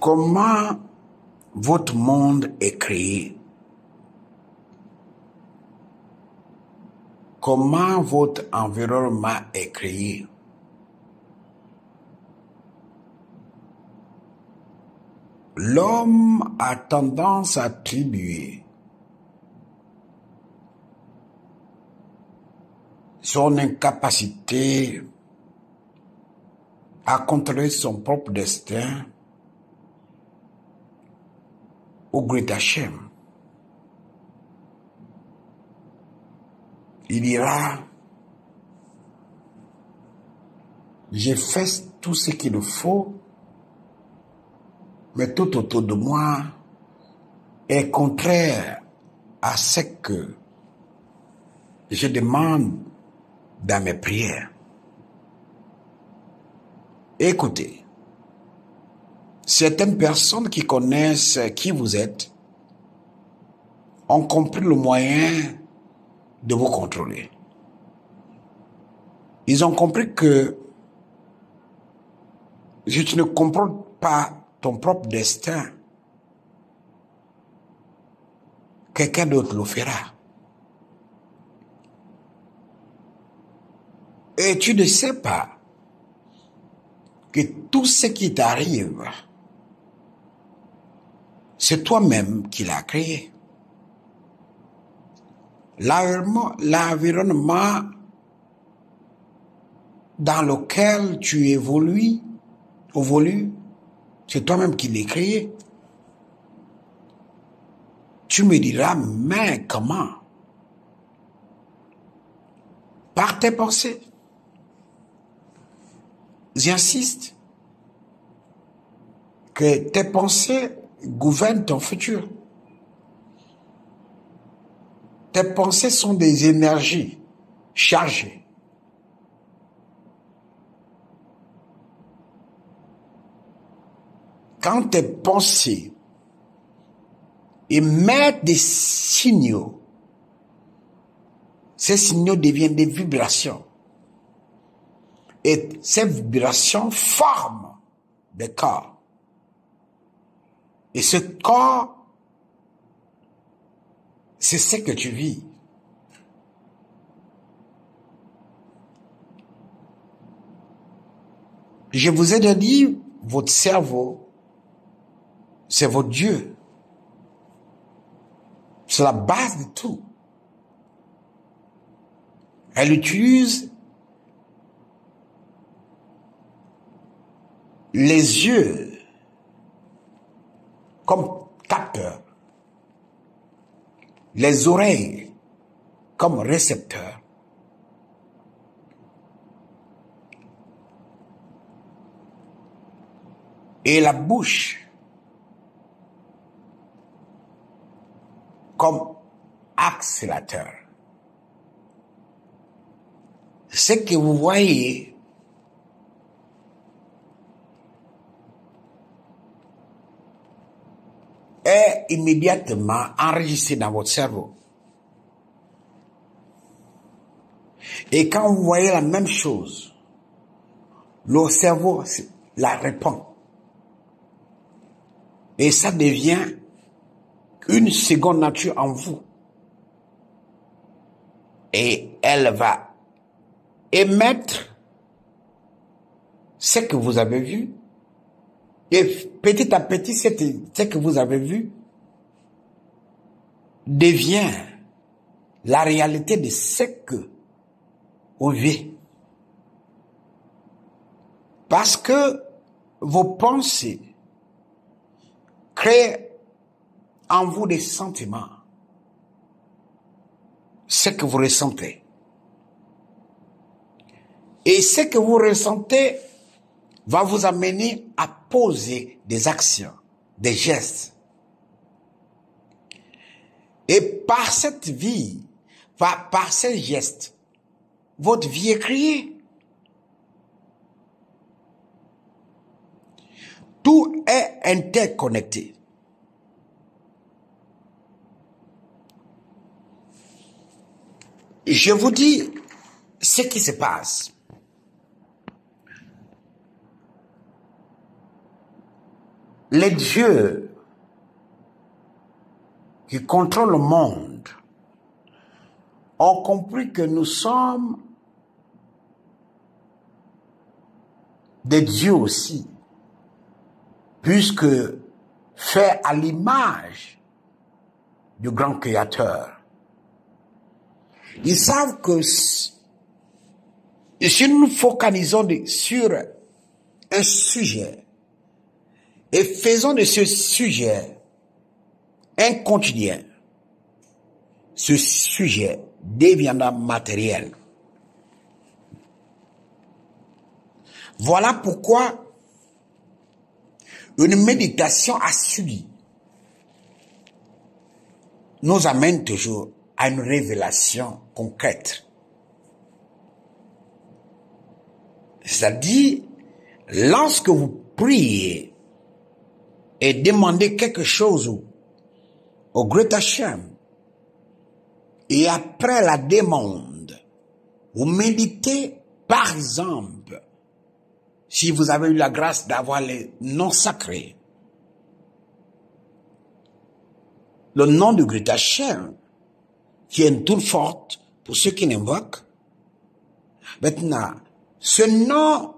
Comment votre monde est créé? Comment votre environnement est créé? L'homme a tendance à attribuer son incapacité à contrôler son propre destin au Great Hachem. Il dira, j'ai fait tout ce qu'il faut, mais tout autour de moi est contraire à ce que je demande dans mes prières. Écoutez, certaines personnes qui connaissent qui vous êtes ont compris le moyen de vous contrôler. Ils ont compris que si tu ne comprends pas ton propre destin, quelqu'un d'autre le fera. Et tu ne sais pas que tout ce qui t'arrive, c'est toi-même qui l'as créé. L'environnement dans lequel tu évolues, c'est toi-même qui l'as créé. Tu me diras, mais comment? Par tes pensées. J'insiste que tes pensées gouvernent ton futur. Tes pensées sont des énergies chargées. Quand tes pensées émettent des signaux, ces signaux deviennent des vibrations. Et ces vibrations forment des corps. Et ce corps, c'est ce que tu vis. Je vous ai dit, votre cerveau, c'est votre Dieu. C'est la base de tout. Elle utilise les yeux comme capteurs, les oreilles comme récepteurs, et la bouche comme accélérateur. Ce que vous voyez est immédiatement enregistré dans votre cerveau. Et quand vous voyez la même chose, le cerveau la répond. Et ça devient une seconde nature en vous. Et elle va émettre ce que vous avez vu. Et petit à petit, ce que vous avez vu devient la réalité de ce que vous vivez. Parce que vos pensées créent en vous des sentiments. Ce que vous ressentez. Et ce que vous ressentez va vous amener à poser des actions, des gestes. Et par cette vie, par ces gestes, votre vie est créée. Tout est interconnecté. Je vous dis ce qui se passe. les dieux qui contrôlent le monde ont compris que nous sommes des dieux aussi, puisque faits à l'image du grand créateur. Ils savent que si nous nous focalisons sur un sujet et faisons de ce sujet un quotidien, ce sujet deviendra matériel. Voilà pourquoi une méditation assidue nous amène toujours à une révélation concrète. C'est-à-dire, lorsque vous priez et demandez quelque chose au Great Hashem, et après la demande, vous méditez, par exemple, si vous avez eu la grâce d'avoir les noms sacrés, le nom du Great Hashem, qui est une tour forte pour ceux qui l'invoquent. Maintenant, ce nom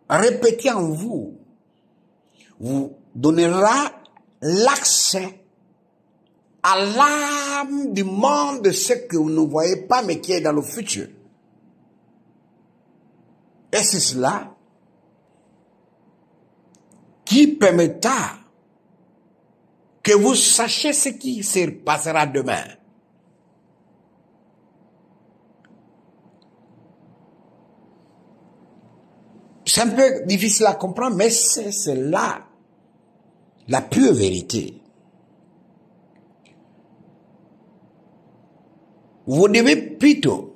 répété en vous donnera l'accès à l'âme du monde de ce que vous ne voyez pas mais qui est dans le futur. Et c'est cela qui permettra que vous sachiez ce qui se passera demain. C'est un peu difficile à comprendre, mais c'est là la pure vérité. Vous devez plutôt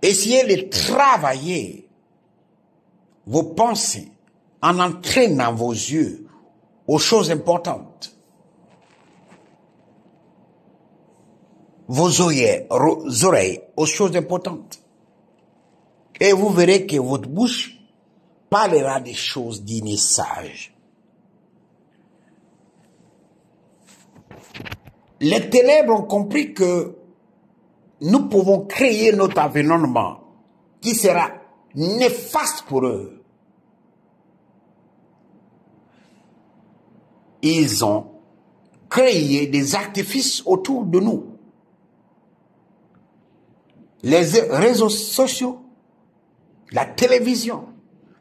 essayer de travailler vos pensées en entraînant vos yeux aux choses importantes. Vos oreilles aux choses importantes. Et vous verrez que votre bouche parlera des choses dignes et sages. Les ténèbres ont compris que nous pouvons créer notre environnement qui sera néfaste pour eux. Ils ont créé des artifices autour de nous. Les réseaux sociaux, la télévision,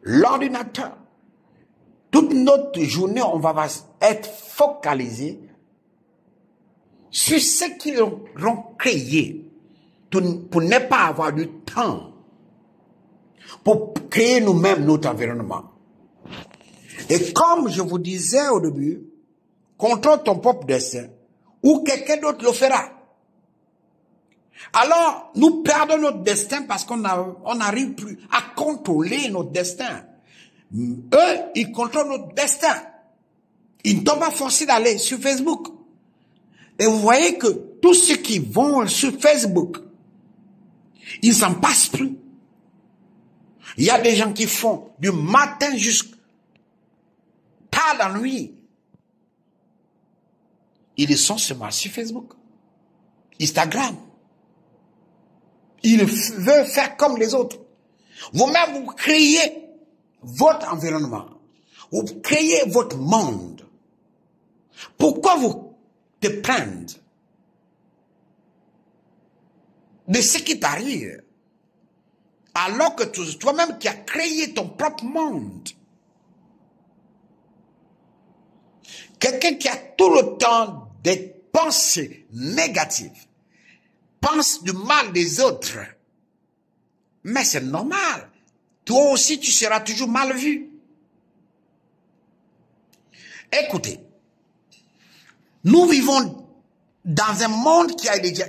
l'ordinateur. Toute notre journée, on va être focalisé sur ce qu'ils ont créé pour ne pas avoir du temps pour créer nous-mêmes notre environnement. Et comme je vous disais au début, contrôle ton propre destin ou quelqu'un d'autre le fera. Alors, nous perdons notre destin parce qu'on n'arrive plus à contrôler notre destin. Eux, ils contrôlent notre destin. Ils ne t'ont pas forcé d'aller sur Facebook. Et vous voyez que tous ceux qui vont sur Facebook, ils s'en passent plus. Il y a des gens qui font du matin jusqu'à tard la nuit. Ils sont seulement sur Facebook, Instagram. Ils veulent faire comme les autres. Vous-même, vous créez votre environnement. Vous créez votre monde. Pourquoi vous te plaindre de ce qui t'arrive alors que toi-même qui as créé ton propre monde? Quelqu'un qui a tout le temps des pensées négatives, pense du mal des autres. Mais c'est normal. Toi aussi, tu seras toujours mal vu. Écoutez, nous vivons dans un monde qui a déjà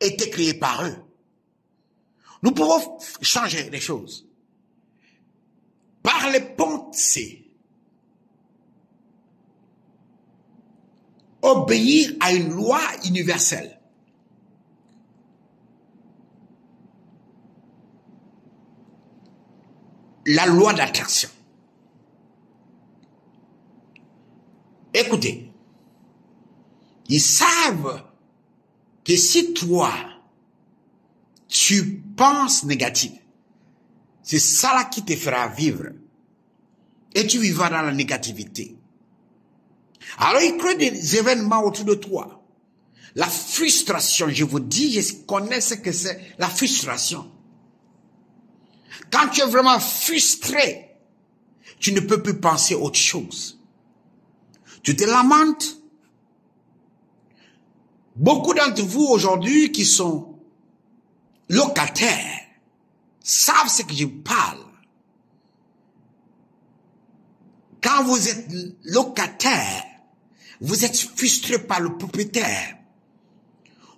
été créé par eux. Nous pouvons changer les choses par les pensées. Obéir à une loi universelle. La loi d'attraction. Écoutez, ils savent que si toi, tu penses négatif, c'est ça là qui te fera vivre. Et tu vivras dans la négativité. Alors ils créent des événements autour de toi. La frustration, je vous dis, je connais ce que c'est, la frustration. Quand tu es vraiment frustré, tu ne peux plus penser autre chose. Tu te lamentes. Beaucoup d'entre vous aujourd'hui qui sont locataires savent ce que je parle. Quand vous êtes locataire, vous êtes frustré par le propriétaire.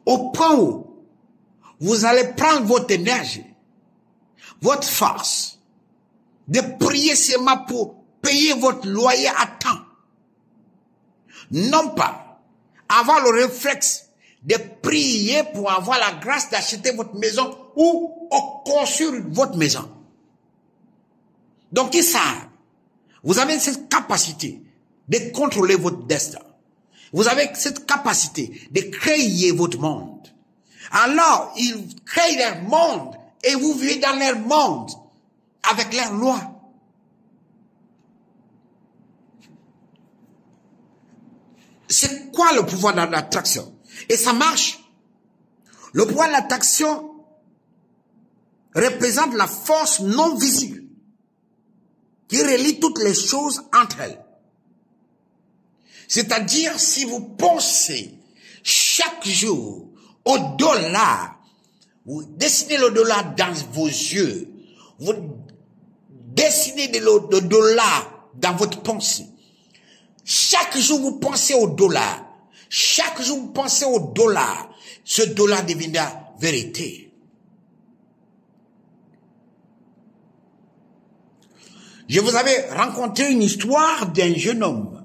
Au point où vous allez prendre votre énergie, votre force, de prier seulement pour payer votre loyer à temps. Non pas avoir le réflexe de prier pour avoir la grâce d'acheter votre maison ou construire votre maison. Donc ils savent, vous avez cette capacité de contrôler votre destin. Vous avez cette capacité de créer votre monde. Alors, ils créent leur monde et vous vivez dans leur monde avec leurs lois. C'est quoi le pouvoir de l'attraction? Et ça marche. Le pouvoir de l'attraction représente la force non visible qui relie toutes les choses entre elles. C'est-à-dire, si vous pensez chaque jour au dollar, vous dessinez le dollar dans vos yeux, vous dessinez le dollar dans votre pensée. Chaque jour, vous pensez au dollar. Chaque jour, vous pensez au dollar. Ce dollar deviendra vérité. Je vous avais rencontré une histoire d'un jeune homme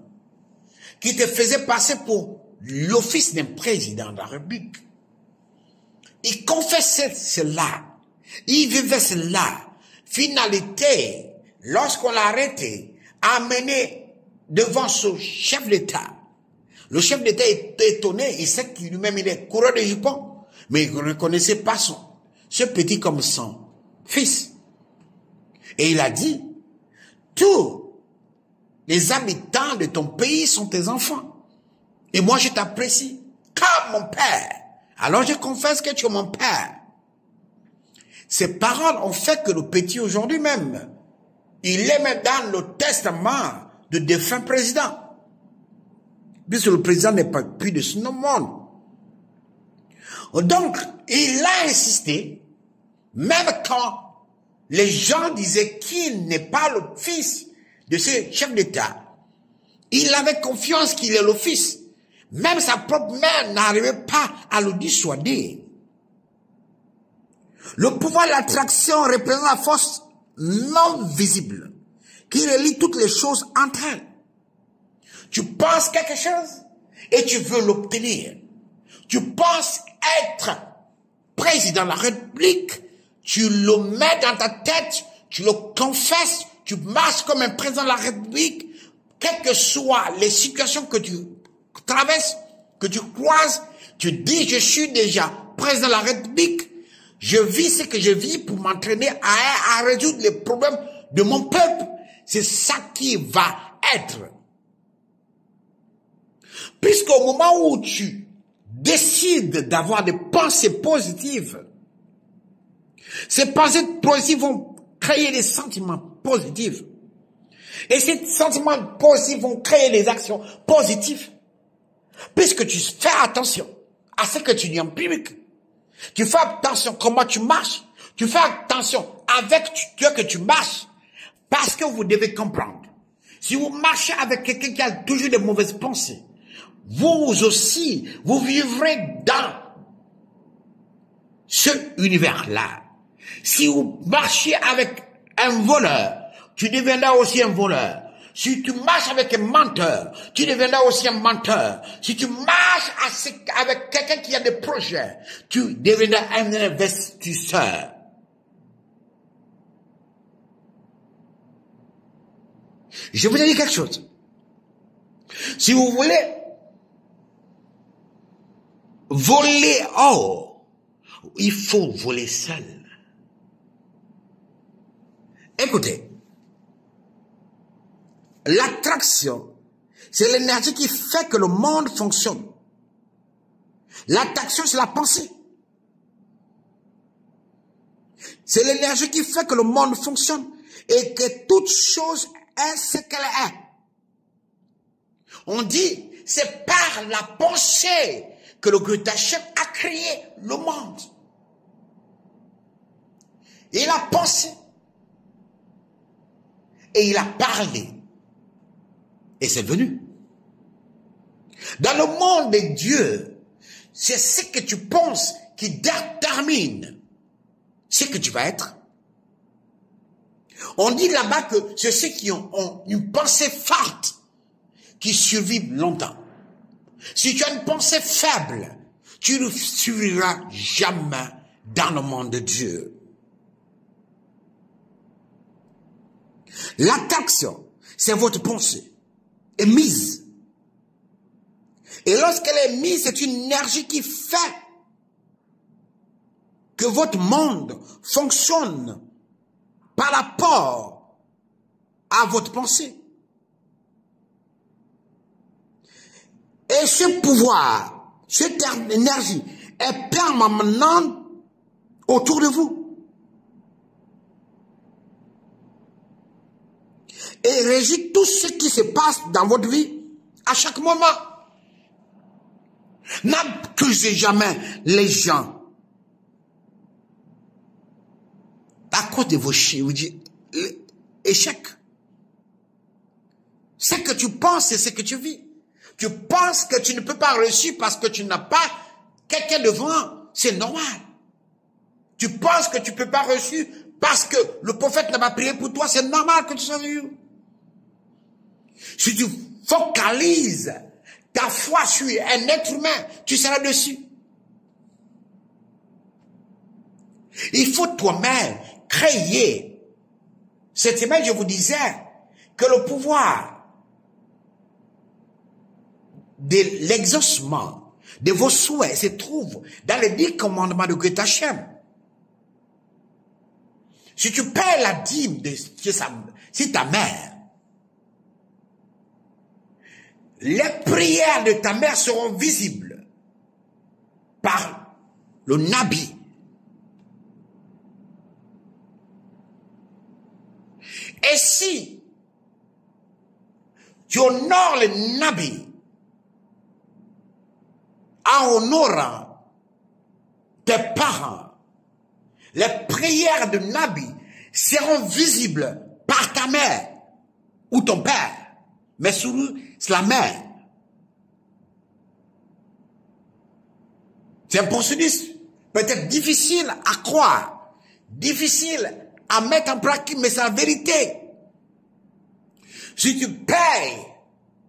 qui te faisait passer pour l'office d'un président de la République. Il confessait cela. Il vivait cela. Finalité, lorsqu'on l'a arrêté, amené devant ce chef d'État. Le chef d'État est étonné. Il sait qu'il lui-même il est coureur de jupons. Mais il ne reconnaissait pas ce petit comme son fils. Et il a dit, tous les habitants de ton pays sont tes enfants. Et moi, je t'apprécie comme mon père. Alors, je confesse que tu es mon père. Ces paroles ont fait que le petit aujourd'hui même, il est même dans le testament de défunt président. Puisque le président n'est pas plus de ce monde. Donc, il a insisté, même quand les gens disaient qu'il n'est pas le fils de ce chef d'État, il avait confiance qu'il est le fils. Même sa propre mère n'arrivait pas à le dissuader. Le pouvoir de l'attraction représente la force non visible qui relie toutes les choses entre elles. Tu penses quelque chose et tu veux l'obtenir. Tu penses être président de la République, tu le mets dans ta tête, tu le confesses, tu marches comme un président de la République, quelles que soient les situations que tu traverses, que tu croises, tu dis je suis déjà président de la République, je vis ce que je vis pour m'entraîner à résoudre les problèmes de mon peuple. C'est ça qui va être. Puisqu'au moment où tu décides d'avoir des pensées positives, ces pensées positives vont créer des sentiments positifs. Et ces sentiments positifs vont créer des actions positives. Puisque tu fais attention à ce que tu dis en public. Tu fais attention à comment tu marches. Tu fais attention avec Dieu que tu marches. Parce que vous devez comprendre. Si vous marchez avec quelqu'un qui a toujours de mauvaises pensées, vous aussi, vous vivrez dans ce univers-là. Si vous marchez avec un voleur, tu deviendras aussi un voleur. Si tu marches avec un menteur, tu deviendras aussi un menteur. Si tu marches avec quelqu'un qui a des projets, tu deviendras un investisseur. Je vous ai dit quelque chose. Si vous voulez voler or, il faut voler seul. Écoutez, l'attraction, c'est l'énergie qui fait que le monde fonctionne. L'attraction, c'est la pensée. C'est l'énergie qui fait que le monde fonctionne et que toute chose est ce qu'elle est. On dit, c'est par la pensée que le Goethe a créé le monde. Il a pensé et il a parlé et c'est venu. Dans le monde de Dieu, c'est ce que tu penses qui détermine ce que tu vas être. On dit là-bas que c'est ceux qui ont une pensée forte qui survivent longtemps. Si tu as une pensée faible, tu ne survivras jamais dans le monde de Dieu. L'attraction, c'est votre pensée émise. Et lorsqu'elle est mise, c'est une énergie qui fait que votre monde fonctionne par rapport à votre pensée. Et ce pouvoir, cette énergie est permanente autour de vous. Et régit tout ce qui se passe dans votre vie à chaque moment. N'accusez jamais les gens à cause de vos échecs. Ce que tu penses, c'est ce que tu vis. Tu penses que tu ne peux pas réussir parce que tu n'as pas quelqu'un devant. C'est normal. Tu penses que tu ne peux pas réussir parce que le prophète n'a pas prié pour toi. C'est normal que tu sois venu. Si tu focalises ta foi sur un être humain, tu seras dessus. Il faut toi-même créer cette image. Je vous disais que le pouvoir de l'exaucement de vos souhaits se trouve dans les 10 commandements de Goethe. Si tu paies la dîme de si ta mère, les prières de ta mère seront visibles par le Nabi. Et si tu honores le Nabi en honorant tes parents, les prières de Nabi seront visibles par ta mère ou ton père, mais surtout c'est la mère. C'est un processus peut-être difficile à croire, difficile à mettre en pratique, mais c'est la vérité. Si tu payes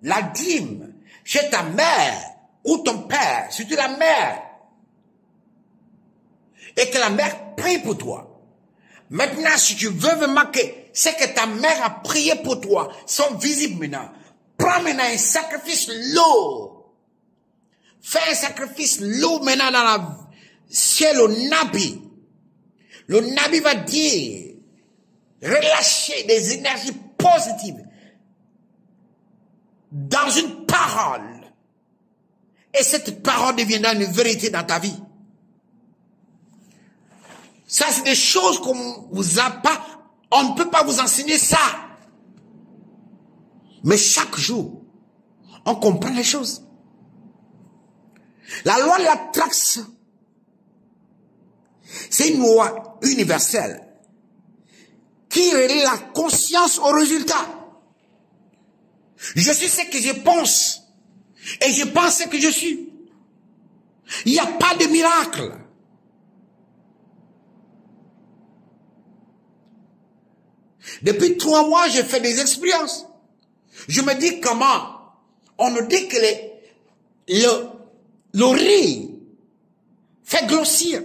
la dîme chez ta mère ou ton père, si tu es la mère, et que la mère prie pour toi, maintenant si tu veux vraiment que ce que ta mère a prié pour toi sont visibles maintenant, prends maintenant un sacrifice lourd. Fais un sacrifice lourd maintenant dans la ciel au Nabi. Le Nabi va dire, relâchez des énergies positives dans une parole. Et cette parole deviendra une vérité dans ta vie. Ça, c'est des choses qu'on vous a pas, on ne peut pas vous enseigner ça. Mais chaque jour, on comprend les choses. La loi de l'attraction, c'est une loi universelle qui relie la conscience au résultat. Je suis ce que je pense et je pense ce que je suis. Il n'y a pas de miracle. Depuis 3 mois, j'ai fait des expériences. Je me dis comment on nous dit que le riz fait grossir,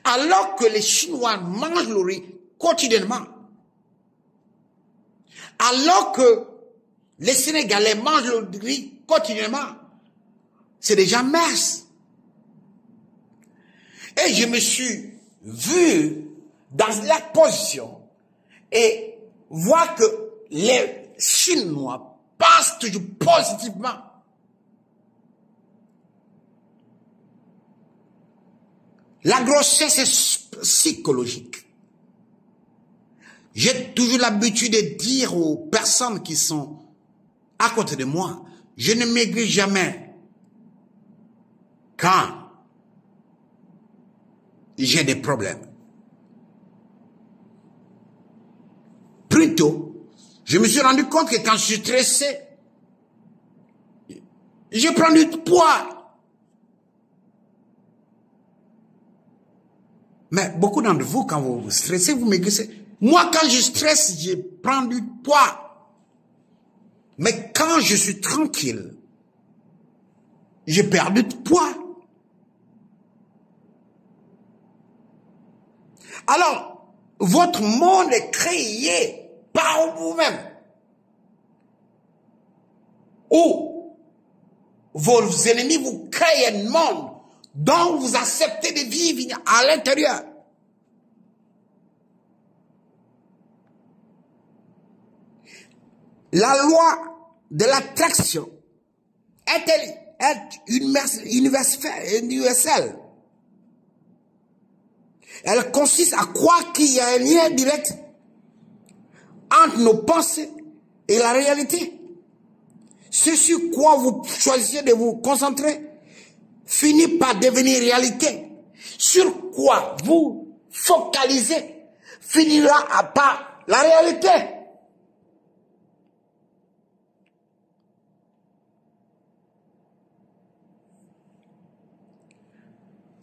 alors que les Chinois mangent le riz quotidiennement. Alors que Les Sénégalais mangent le riz continuellement. C'est des gens minces. Et je me suis vu dans la position et voir que les Chinois pensent toujours positivement. La grossesse est psychologique. J'ai toujours l'habitude de dire aux personnes qui sont à côté de moi, je ne maigris jamais quand j'ai des problèmes. Plutôt, je me suis rendu compte que quand je suis stressé, je prends du poids. Mais beaucoup d'entre vous, quand vous stressez, vous maigrissez. Moi, quand je stresse, je prends du poids. Mais quand je suis tranquille, je perds du poids. Alors, votre monde est créé par vous-même. Ou vos ennemis vous créent un monde dont vous acceptez de vivre à l'intérieur. La loi de l'attraction est universelle. Elle consiste à croire qu'il y a un lien direct entre nos pensées et la réalité. Ce sur quoi vous choisissez de vous concentrer finit par devenir réalité. Sur quoi vous focalisez finira par la réalité.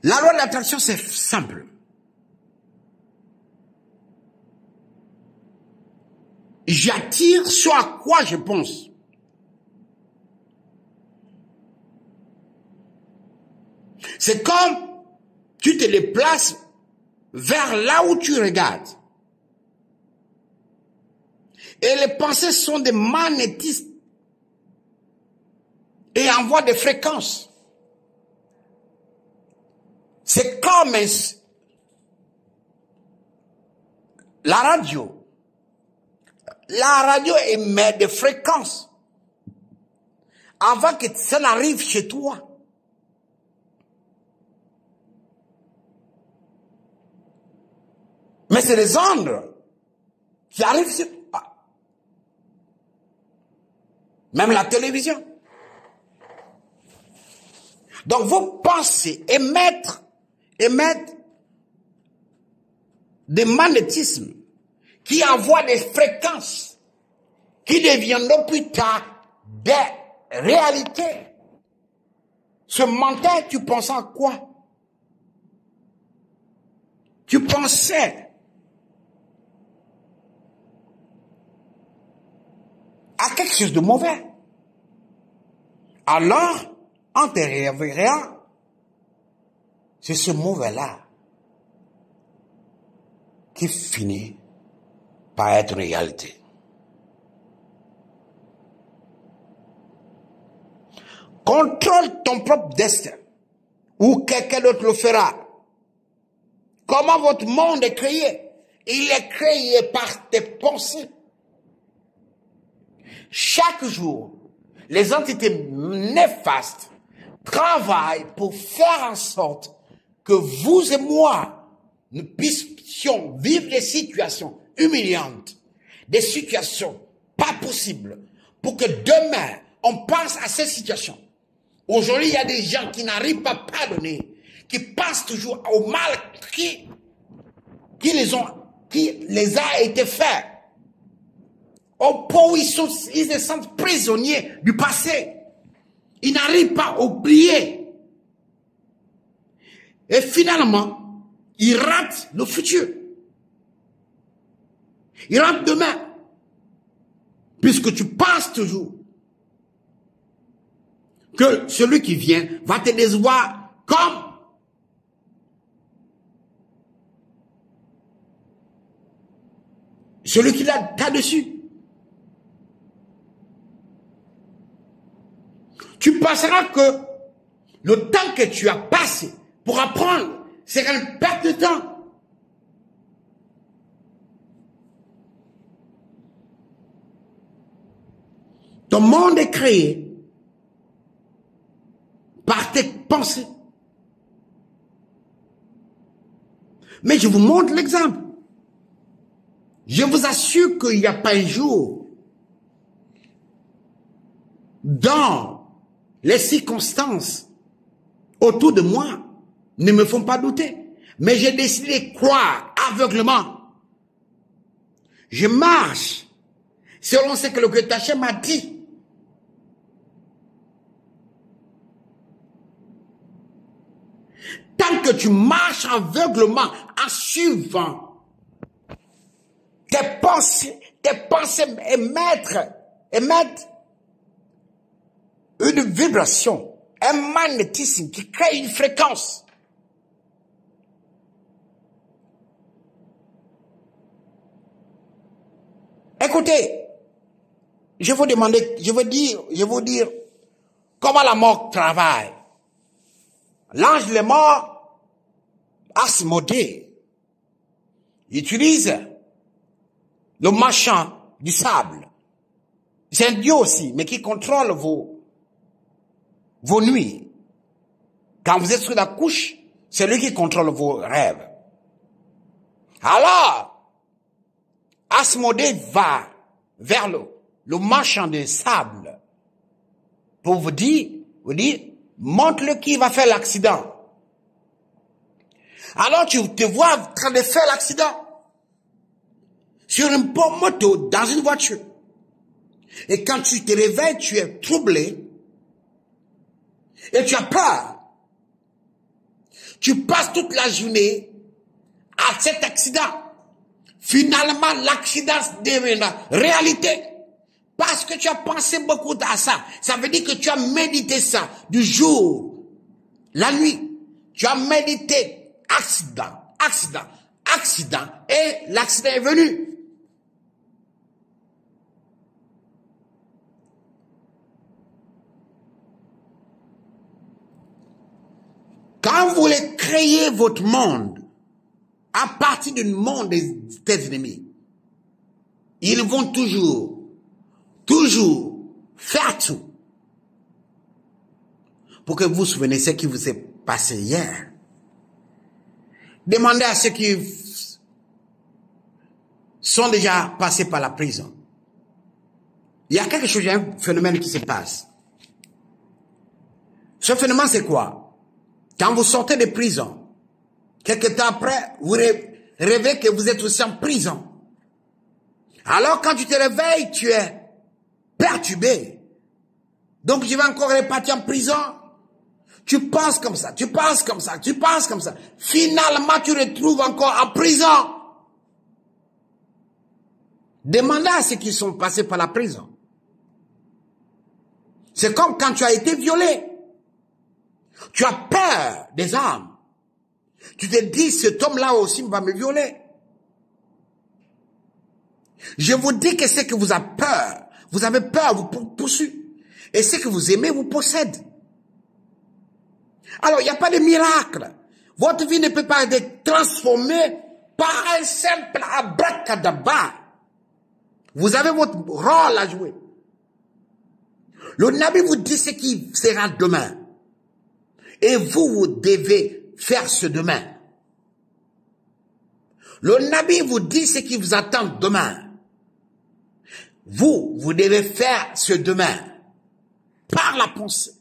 La loi de l'attraction, c'est simple. J'attire ce à quoi je pense. C'est comme tu te déplaces vers là où tu regardes. Et les pensées sont des magnétismes et envoient des fréquences. C'est comme la radio. La radio émet des fréquences avant que ça n'arrive chez toi. Mais c'est les ondes qui arrivent chez toi. Même la télévision. Donc vos pensées émettent des magnétismes qui envoient des fréquences qui deviendront plus tard des réalités. Ce matin, tu pensais à quoi? Tu pensais à quelque chose de mauvais. Alors, en te réveillant, c'est ce mauvais-là qui finit par être réalité. Contrôle ton propre destin ou quelqu'un d'autre le fera. Comment votre monde est créé? Il est créé par tes pensées. Chaque jour, les entités néfastes travaillent pour faire en sorte que vous et moi, nous puissions vivre des situations humiliantes, des situations pas possibles, pour que demain, on pense à ces situations. Aujourd'hui, il y a des gens qui n'arrivent pas à pardonner, qui pensent toujours au mal qui les a été fait. Au point où ils se sentent prisonniers du passé. Ils n'arrivent pas à oublier. Et finalement, ils ratent le futur. Ils ratent demain. Puisque tu penses toujours que celui qui vient va te décevoir comme celui qui l'a dessus. tu penseras que le temps que tu as passé pour apprendre sera une perte de temps. Ton monde est créé par tes pensées. Mais je vous montre l'exemple. Je vous assure qu'il n'y a pas un jour dans les circonstances autour de moi ne me font pas douter. Mais j'ai décidé de croire aveuglement. Je marche selon ce que le Créateur m'a dit. Tant que tu marches aveuglement en suivant tes pensées émettent une vibration, un magnétisme qui crée une fréquence. Écoutez, je vous dire comment la mort travaille. L'ange des morts, Asmodée, utilise le marchand du sable. C'est un dieu aussi, mais qui contrôle vos nuits. Quand vous êtes sur la couche, c'est lui qui contrôle vos rêves. Alors, Asmodée va vers le marchand de sable pour vous dire, montre-le qui va faire l'accident. Alors tu te vois en train de faire l'accident sur une moto, dans une voiture. Et quand tu te réveilles, tu es troublé et tu as peur. Tu passes toute la journée à cet accident. Finalement, l'accident devient la réalité. Parce que tu as pensé beaucoup à ça. Ça veut dire que tu as médité ça du jour, la nuit. Tu as médité accident, et l'accident est venu. Quand vous voulez créer votre monde à partir du monde des ennemis, ils vont toujours faire tout pour que vous vous souveniez ce qui vous est passé hier. Demandez à ceux qui sont déjà passés par la prison. Il y a quelque chose, il y a un phénomène qui se passe. Ce phénomène, c'est quoi? Quand vous sortez de prison, quelque temps après, vous rêvez que vous êtes aussi en prison. Alors quand tu te réveilles, tu es perturbé. Donc je vais encore repartir en prison. Tu penses comme ça, tu penses comme ça, tu penses comme ça. Finalement, tu te retrouves encore en prison. Demandez à ceux qui sont passés par la prison. C'est comme quand tu as été violé. Tu as peur des hommes. Tu te dis, cet homme-là aussi va me violer. Je vous dis que ce que vous avez peur, vous avez peur, vous poursuit. Et ce que vous aimez vous possède. Alors, il n'y a pas de miracle. Votre vie ne peut pas être transformée par un simple abracadabra. Vous avez votre rôle à jouer. Le Nabi vous dit ce qui sera demain. Et vous devez faire ce demain. Le Nabi vous dit ce qui vous attend demain. Vous devez faire ce demain. Par la pensée.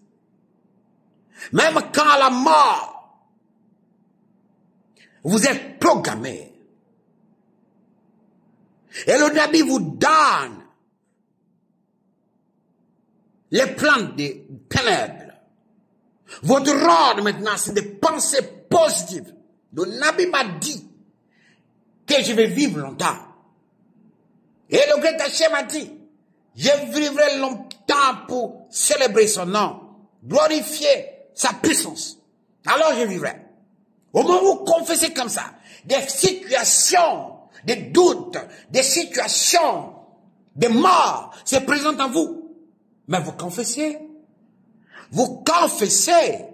Même quand la mort, vous êtes programmé. Et le Nabi vous donne les plans des ténèbres. Votre rôle maintenant, c'est de penser positive. Le Nabi m'a dit que je vais vivre longtemps. Et le grand Hachem m'a dit, je vivrai longtemps pour célébrer son nom, glorifier sa puissance. Alors je vivrai. Au moment où vous confessez comme ça, des situations, des doutes, des situations de mort se présentent en vous. Mais vous confessez. Vous confessez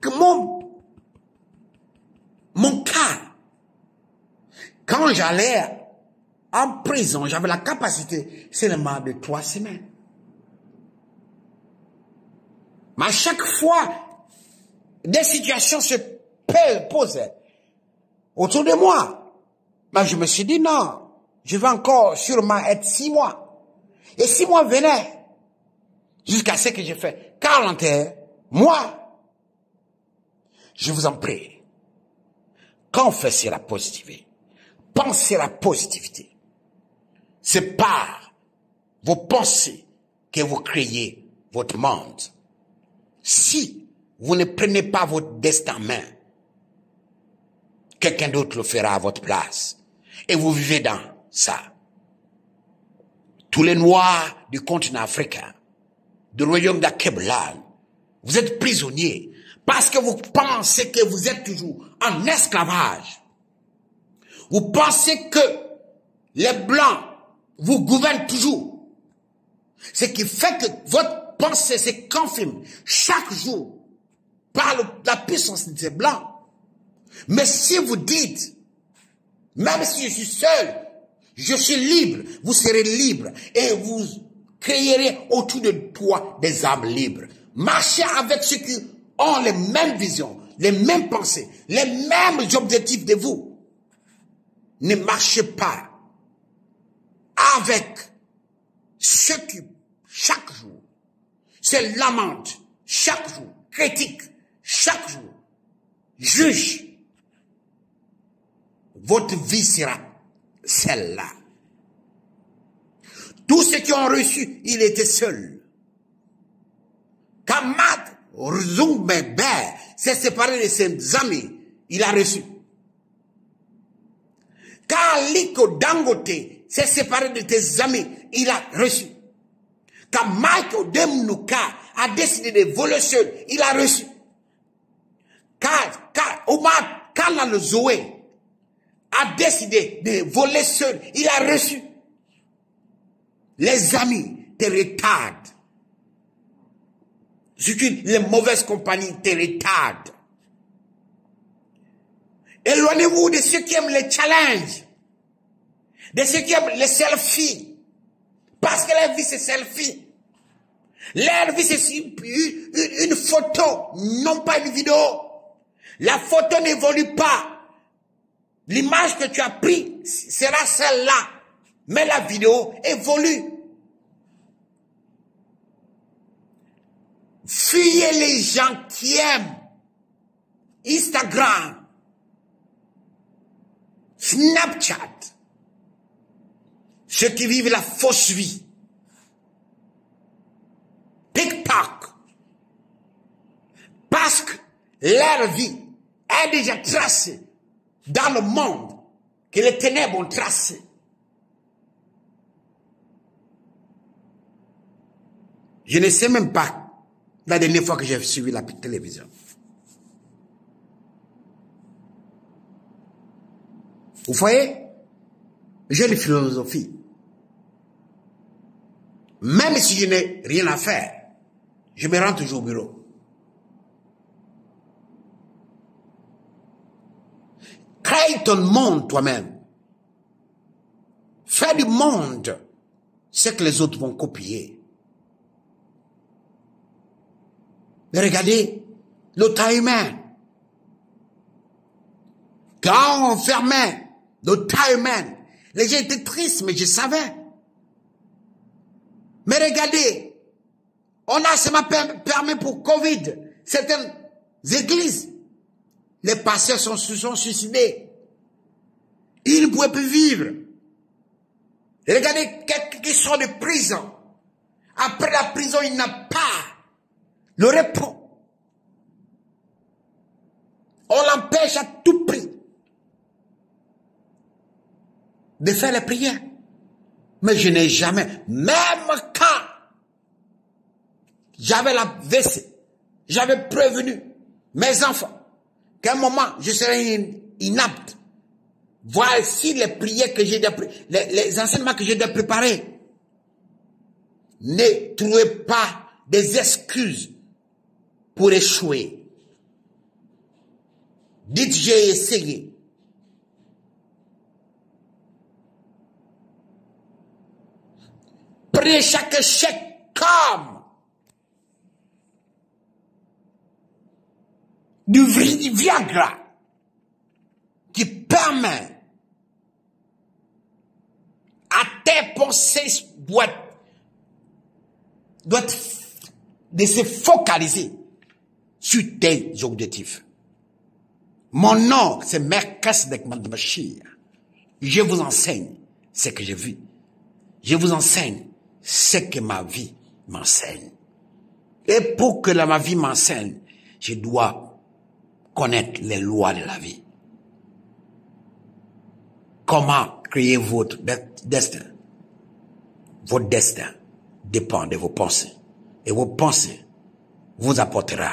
que mon cas, quand j'allais en prison, j'avais la capacité seulement de 3 semaines. Mais à chaque fois, des situations se posaient autour de moi. Mais je me suis dit non, je vais encore sûrement être 6 mois. Et 6 mois venaient jusqu'à ce que j'ai fait 41 mois. Je vous en prie, confessez la positivité, pensez la positivité. C'est par vos pensées que vous créez votre monde. Si vous ne prenez pas votre destin en main, quelqu'un d'autre le fera à votre place. Et vous vivez dans ça. Tous les Noirs du continent africain, du royaume d'Akeblan, vous êtes prisonniers parce que vous pensez que vous êtes toujours en esclavage. Vous pensez que les Blancs vous gouvernent toujours. Ce qui fait que votre pensée se confirme chaque jour par la puissance des Blancs. Mais si vous dites, même si je suis seul, je suis libre, vous serez libre et vous créerez autour de toi des âmes libres. Marchez avec ceux qui ont les mêmes visions, les mêmes pensées, les mêmes objectifs de vous. Ne marchez pas avec ceux qui, chaque jour, se lamentent, chaque jour, critiquent, chaque jour, jugent. Votre vie sera celle-là. Tous ceux qui ont reçu, il était seul. Quand Matt Zuckerberg s'est séparé de ses amis, il a reçu. Quand Aliko Dangote s'est séparé de tes amis, il a reçu. Quand Michael Demnuka a décidé de voler seul, il a reçu. Quand Omar Kanal Zoé a décidé de voler seul, il a reçu. Les amis te retardent. Les mauvaises compagnies te retardent. Éloignez-vous de ceux qui aiment les challenges, de ceux qui aiment les selfies. Parce que la vie, c'est selfie. La vie, c'est une photo, non pas une vidéo. La photo n'évolue pas. L'image que tu as prise sera celle-là. Mais la vidéo évolue. Fuyez les gens qui aiment Instagram, Snapchat, ceux qui vivent la fausse vie, TikTok, parce que leur vie est déjà tracée dans le monde que les ténèbres ont tracé. Je ne sais même pas la dernière fois que j'ai suivi la télévision. Vous voyez, j'ai une philosophie. Même si je n'ai rien à faire, je me rends toujours au bureau. Crée ton monde toi-même. Fais du monde ce que les autres vont copier. Regardez le temps humain. Quand on fermait le temps humain, les gens étaient tristes, mais je savais. Mais regardez, on a seulement permis pour Covid certaines églises. Les pasteurs se sont suicidés. Ils ne pouvaient plus vivre. Et regardez quelqu'un qui sort de prison. Après la prison, il n'a pas le repos. On l'empêche à tout prix de faire les prières. Mais je n'ai jamais, même quand j'avais la WC, j'avais prévenu mes enfants qu'à un moment je serais inapte. Voici les prières que j'ai les enseignements que j'ai préparés. Ne trouvez pas des excuses pour échouer. Dites, j'ai essayé. Prenez chaque échec comme du Viagra qui permet à tes pensées de se focaliser sur tes objectifs. Mon nom, c'est Melchisedek Bachir. Je vous enseigne ce que j'ai vu. Je vous enseigne ce que ma vie m'enseigne. Et pour que ma vie m'enseigne, je dois connaître les lois de la vie. Comment créer votre destin? Votre destin dépend de vos pensées. Et vos pensées vous apportera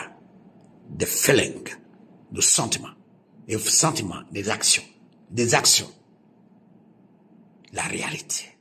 des feelings, des sentiments. Et vos sentiments, des actions. Des actions. La réalité.